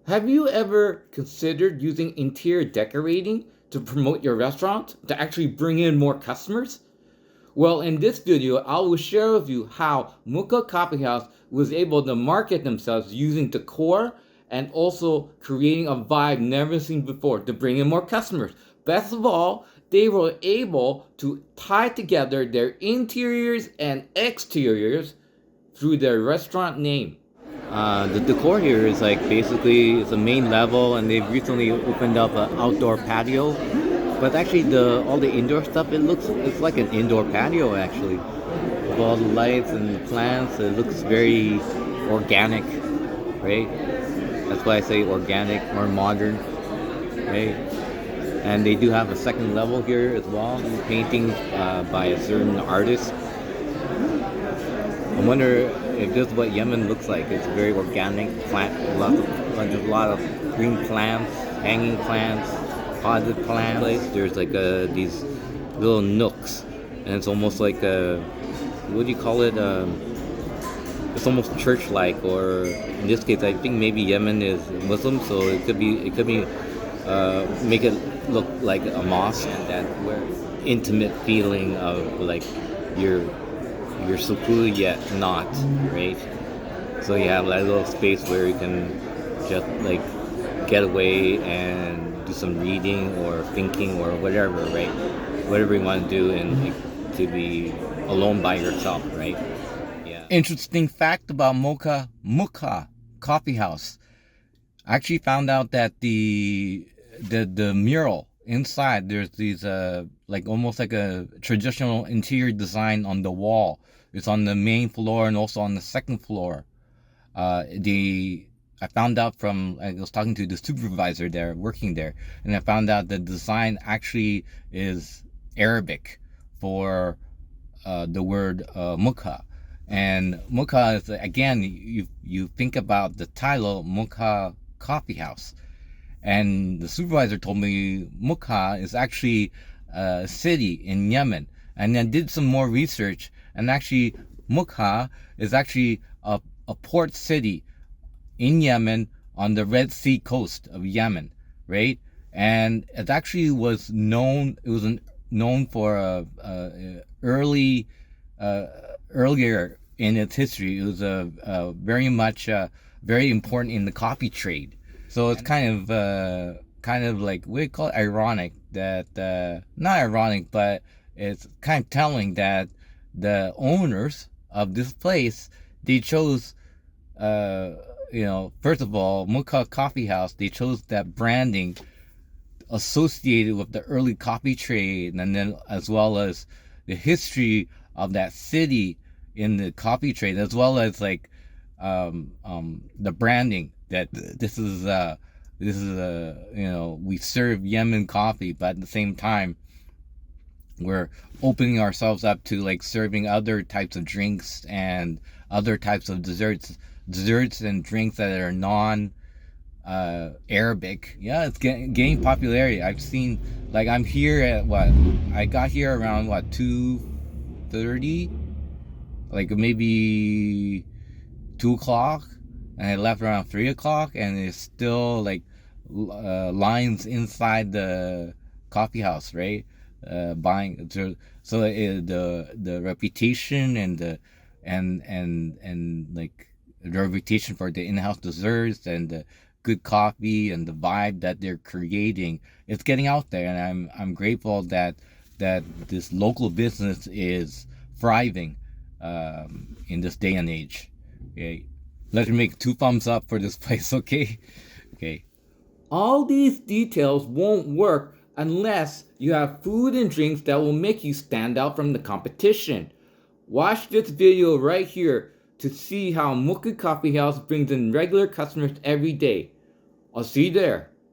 Have you ever considered using interior decorating to promote your restaurant to actually bring in more customers? Well, in this video, I will share with you how Mokha Coffeehouse was able to market themselves using decor and also creating a vibe never seen before to bring in more customers. Best of all, they were able to tie together their interiors and exteriors through their restaurant name. The decor here is like basically it's a main level, and they've recently opened up an outdoor patio. But actually, the all the indoor stuff, it's like an indoor patio actually, with all the lights and the plants. It looks very organic, right? That's why I say organic or modern, right? And they do have a second level here as well, paintings by a certain artist. I wonder if this is what Yemen looks like. It's very organic, there's a lot of green plants, hanging plants, potted plants. There's like these little nooks, and it's almost like what do you call it? It's almost church-like, or in this case, I think maybe Yemen is Muslim, so it could be make it look like a mosque, and that where intimate feeling of like you're suku yet not, right? So you have that little space where you can just like get away and do some reading or thinking or whatever, right? Whatever you want to do, and like, to be alone by yourself, right? Yeah. Interesting fact about Mokha Coffeehouse. I actually found out that the mural inside, there's these like almost like a traditional interior design on the wall. It's on the main floor and also on the second floor. I found out I was talking to the supervisor there, working there, and I found out the design actually is Arabic for the word Mukha. And Mukha is, again, you think about the title, Mokha Coffeehouse. And the supervisor told me Mukha is actually a city in Yemen. And then did some more research, and actually Mukha is actually a port city in Yemen on the Red Sea coast of Yemen, right? And it actually was known. It was known for earlier in its history. It was very much very important in the coffee trade. So it's kind of like, we call it ironic that not ironic, but it's kind of telling that the owners of this place, they chose first of all, Mokha Coffee House, they chose that branding associated with the early coffee trade, and then as well as the history of that city in the coffee trade, as well as like the branding that this is we serve Yemen coffee, but at the same time we're opening ourselves up to like serving other types of drinks and other types of desserts and drinks that are non Arabic. Yeah, it's gaining popularity. I've seen, like, I'm here at I got here around 2:30, like maybe 2 o'clock, and I left around 3 o'clock, and it's still like lines inside the coffee house, right? Buying. So the reputation and like the reputation for the in-house desserts and the good coffee and the vibe that they're creating, it's getting out there, and I'm grateful that this local business is thriving in this day and age. Okay, let's make 2 thumbs up for this place. Okay. All these details won't work unless you have food and drinks that will make you stand out from the competition. Watch this video right here to see how Mokha Coffeehouse brings in regular customers every day. I'll see you there.